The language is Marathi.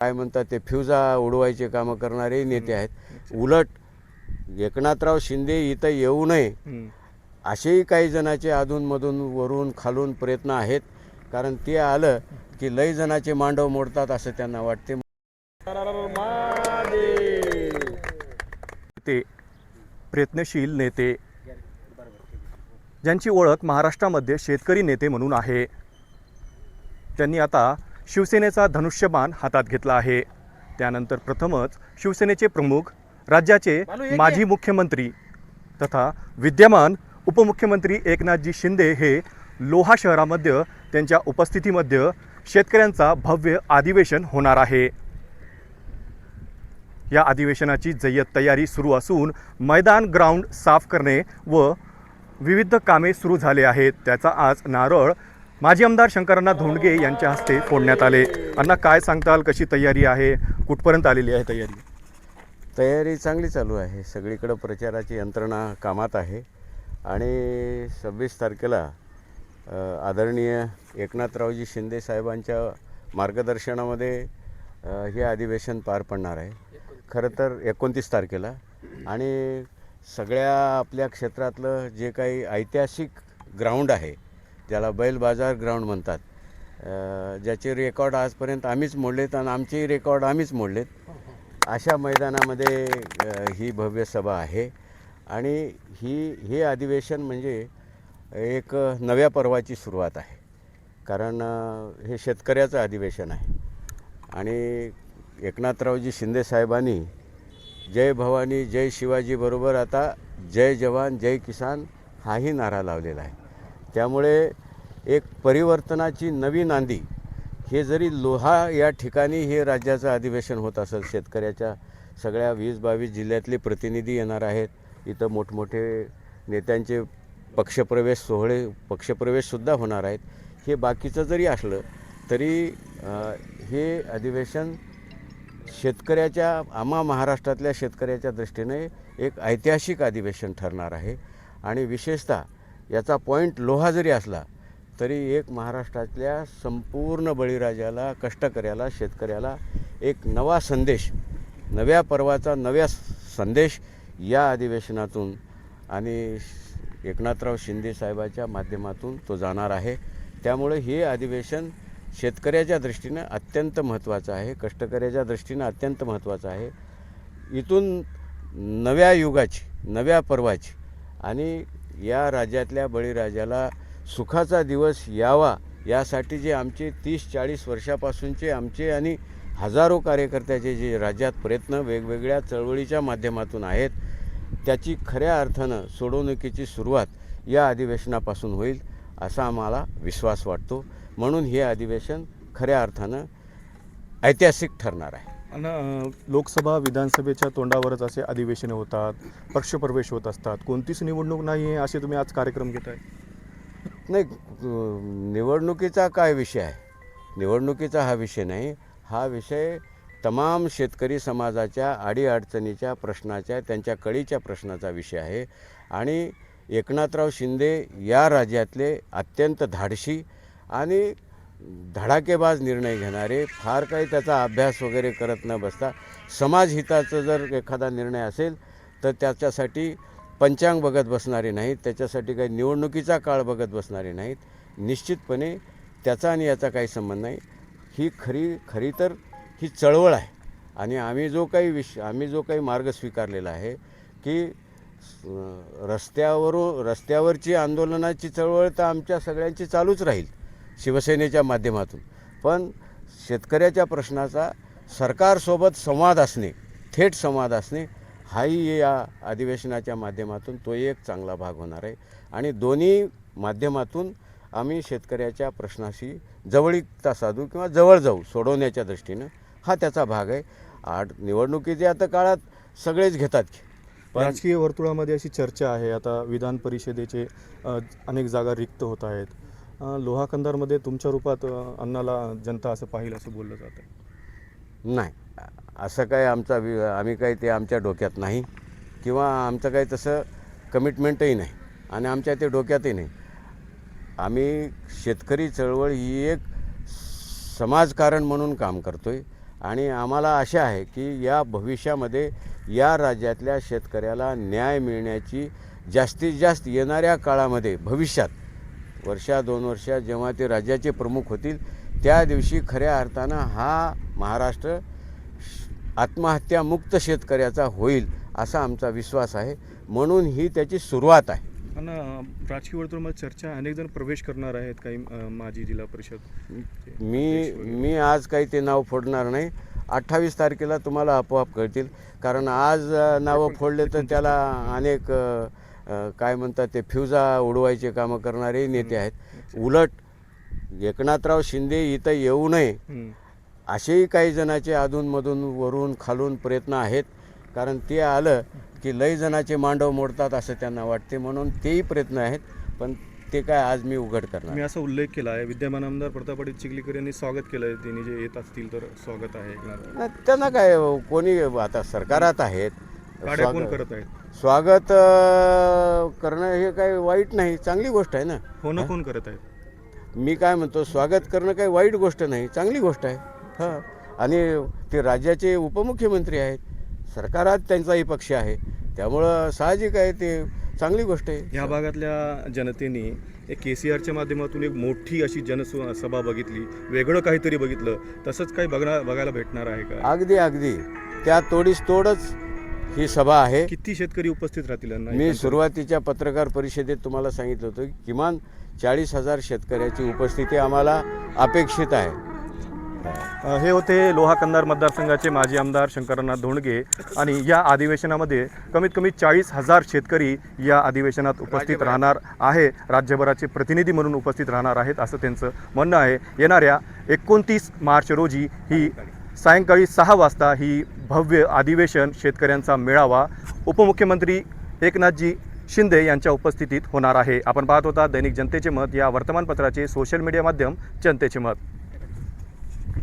काय म्हणतात ते फ्युजा उडवायचे कामं करणारे नेते आहेत। उलट एकनाथराव शिंदे इथं येऊ नये असेही काही जणांचे अधूनमधून वरून खालून प्रयत्न आहेत, कारण ते आलं की लई जणांचे मांडव मोडतात असं त्यांना वाटते। ते प्रयत्नशील नेते ज्यांची ओळख महाराष्ट्रामध्ये शेतकरी नेते म्हणून आहे, त्यांनी आता शिवसेनेचा धनुष्यबाण हातात घेतला आहे। त्यानंतर प्रथमच शिवसेनेचे प्रमुख, राज्याचे माजी मुख्यमंत्री तथा विद्यमान उपमुख्यमंत्री एकनाथजी शिंदे हे लोहा शहरामध्ये त्यांच्या उपस्थितीमध्ये शेतकऱ्यांचा भव्य अधिवेशन होणार आहे। या अधिवेशनाची जय्यत तयारी सुरू असून मैदान ग्राउंड साफ करणे व विविध कामे सुरू झाले आहेत। त्याचा आज नारळ माजी आमदार शंकरअण्णा धोंडगे यांच्या हस्ते फोडण्यात आले। अण्णा, काय सांगताल, कशी तयारी आहे, कुठपर्यंत आलेली आहे तयारी? तयारी चांगली चालू आहे, सगळीकडे प्रचाराची यंत्रणा कामात आहे आणि 26 तारखेला आदरणीय एकनाथरावजी शिंदे साहेबांच्या मार्गदर्शनामध्ये हे अधिवेशन पार पडणार आहे। खरं तर 29 तारखेला आणि सगळ्या आपल्या क्षेत्रातलं जे काही ऐतिहासिक ग्राउंड आहे, ज्याला बैल बाजार ग्राउंड म्हणतात, ज्याचे रेकॉर्ड आजपर्यंत आम्हीच मोडलेत आणि आमचेही रेकॉर्ड आम्हीच मोडलेत, अशा मैदानामध्ये ही भव्य सभा आहे। आणि हे अधिवेशन म्हणजे एक नव्या पर्वाची सुरुवात आहे, कारण हे शेतकऱ्याचं अधिवेशन आहे आणि एकनाथरावजी शिंदे साहेबांनी जय भवानी जय शिवाजी बरोबर आता जय जवान जय किसान हाही नारा लावलेला आहे। त्यामुळे एक परिवर्तनाची नवी नांदी, हे जरी लोहा या ठिकाणी हे राज्याचं अधिवेशन होत असेल, शेतकऱ्याच्या सगळ्या 20-22 जिल्ह्यातले प्रतिनिधी येणार आहेत, इथं मोठमोठे नेत्यांचे पक्षप्रवेशसुद्धा होणार आहेत। हे बाकीचं जरी असलं तरी हे अधिवेशन शेतकऱ्याच्या, आम्हा महाराष्ट्रातल्या शेतकऱ्याच्या दृष्टीने एक ऐतिहासिक अधिवेशन ठरणार आहे। आणि विशेषतः याचा पॉईंट लोहा जरी असला तरी एक महाराष्ट्रातल्या संपूर्ण बळीराजाला, कष्टकऱ्याला, शेतकऱ्याला एक नवा संदेश, नव्या पर्वाचा नव्या संदेश या अधिवेशनातून आणि एकनाथराव शिंदे साहेबाच्या माध्यमातून तो जाणार आहे। त्यामुळे हे अधिवेशन शेतकऱ्याच्या दृष्टीनं अत्यंत महत्त्वाचं आहे, कष्टकऱ्याच्या दृष्टीनं अत्यंत महत्त्वाचं आहे। इथून नव्या युगाची, नव्या पर्वाची आणि या राज्यातल्या बळीराजाला सुखाचा दिवस यावा यासाठी जे आमचे 30-40 वर्षापासूनचे आमचे आणि हजारो कार्यकर्त्याचे जे राज्यात प्रयत्न वेगवेगळ्या चळवळीच्या माध्यमातून आहेत, त्याची खऱ्या अर्थानं सोडवणुकीची सुरुवात या अधिवेशनापासून होईल असा आम्हाला विश्वास वाटतो। म्हणून हे अधिवेशन खऱ्या अर्थानं ऐतिहासिक ठरणार आहे। आणि लोकसभा विधानसभेच्या तोंडावरच असे अधिवेशन होतात, पक्षप्रवेश होत असतात, कोणतीच निवडणूक नाही आहे असे तुम्ही आज कार्यक्रम घेताय? नाही, निवडणुकीचा काय विषय आहे? निवडणुकीचा हा विषय नाही, हा विषय तमाम शेतकरी समाजाच्या अडीअडचणीच्या प्रश्नाच्या, त्यांच्या कळीच्या प्रश्नाचा विषय आहे। आणि एकनाथराव शिंदे या राज्यातले अत्यंत धाडशी आणि धडाकेबाज निर्णय घेणारे, फार काही त्याचा अभ्यास वगैरे करत न बसता समाजहिताचा जर एखादा निर्णय असेल तर त्याच्यासाठी पंचांग बघत बसणारे नाहीत, त्याच्यासाठी काही निवडणुकीचा काळ बघत बसणारे नाहीत। निश्चितपणे त्याचा आणि याचा काही संबंध नाही। ही खरी तर ही चळवळ आहे आणि आम्ही जो काही मार्ग स्वीकारलेला आहे की रस्त्यावरची आंदोलनाची चळवळ तर आमच्या सगळ्यांची चालूच राहील शिवसेनेच्या माध्यमातून, पण शेतकऱ्याच्या प्रश्नाचा सरकारसोबत संवाद असणे, थेट संवाद असणे, हाही या अधिवेशनाच्या माध्यमातून तो एक चांगला भाग होणार आहे। आणि दोन्ही माध्यमातून आम्ही शेतकऱ्याच्या प्रश्नाशी जवळीकता साधू किंवा जवळ जाऊ सोडवण्याच्या दृष्टीनं हा त्याचा भाग आहे। निवडणुकीच्या आता काळात सगळेच घेतात, पण राजकीय वर्तुळामध्ये अशी चर्चा आहे, आता विधान परिषदेचे अनेक जागा रिक्त होत आहेत, लोहा कंधारमध्ये तुमच्या रूपात अण्णाला जनता असं पाहिलं असं बोललं जातं? नाही, असं काय आम्ही काही ते आमच्या डोक्यात नाही किंवा आमचं काही तसं कमिटमेंटही नाही आणि आमच्या ते डोक्यातही नाही। आम्ही शेतकरी चळवळ ही एक समाजकारण म्हणून काम करतो आहे आणि आम्हाला आशा आहे की या भविष्यामध्ये या राज्यातल्या शेतकऱ्याला न्याय मिळण्याची जास्तीत जास्त येणाऱ्या काळामध्ये भविष्यात वर्षा 2 वर्षात जेव्हा ते राज्याचे प्रमुख होतील त्या दिवशी खऱ्या अर्थानं हा महाराष्ट्र आत्महत्यामुक्त शेतकऱ्याचा होईल असा आमचा विश्वास आहे. म्हणून ही त्याची सुरुवात आहे. आणि राजकीय वर्तुळामध्ये चर्चा अनेक जण प्रवेश करणार आहेत, काही माजी जिल्हा परिषद. मी आज काही ते नाव फोडणार नाही. 28 तारखेला तुम्हाला आपोआप कळतील. कारण आज नावं फोडले तर त्याला अनेक काय म्हणतात ते फ्युजा उडवायचे कामं करणारे नेते आहेत. उलट एकनाथराव शिंदे इथं येऊ नये असेही काही जणाचे अधूनमधून वरून खालून प्रयत्न आहेत. कारण ते आलं की लई जणाचे मांडव मोडतात असं त्यांना वाटते, म्हणून तेही प्रयत्न आहेत. पण ते काय आज मी उघड करणार. मी असा उल्लेख केला आहे, विद्यमान आमदार प्रतापवाडी चिखलीकर यांनी स्वागत केलं आहे, त्यांनी जे येत असतील तर स्वागत आहे. नाही, त्यांना काय कोणी आता सरकारात आहेत, काड्या कोण करत आहेत? स्वागत करणं हे काही वाईट नाही, चांगली गोष्ट आहे ना. होणं कोण करत आहेत? मी काय म्हणतो, स्वागत करणं काही वाईट गोष्ट नाही, चांगली गोष्ट आहे. हां, आणि ते राज्याचे उपमुख्यमंत्री आहेत, सरकारात त्यांचाही पक्ष आहे, त्यामुळं साहजिक आहे, ते चांगली गोष्ट आहे. ह्या भागातल्या जनतेने एक KCRच्या माध्यमातून एक मोठी अशी जनसभा बघितली, वेगळं काहीतरी बघितलं, तसंच काही बघायला भेटणार आहे का? अगदी अगदी त्या तोडीस तोडच ही सभा आहे. किती शेतकरी उपस्थित राहतील? मी सुरुवातीच्या पत्रकार परिषदेत तुम्हाला सांगितलं होतं की किमान 40,000 शेतकऱ्याची उपस्थिती आम्हाला अपेक्षित आहे. हे होते लोहा कंधार मतदारसंघाचे माजी आमदार शंकरनाथ धोंडगे. आणि या अधिवेशनामध्ये कमीत कमी 40,000 शेतकरी या अधिवेशनात उपस्थित राहणार आहे, राज्यभराचे प्रतिनिधी म्हणून उपस्थित राहणार आहेत असं त्यांचं म्हणणं आहे. येणाऱ्या 29 मार्च रोजी ही सायंकाळी 6 वाजता ही भव्य अधिवेशन शेतकऱ्यांचा मेळावा उपमुख्यमंत्री एकनाथजी शिंदे यांच्या उपस्थितीत होणार आहे. आपण पाहत होता दैनिक जनतेचे मत, या वर्तमानपत्राचे सोशल मीडिया माध्यम जनतेचे मत.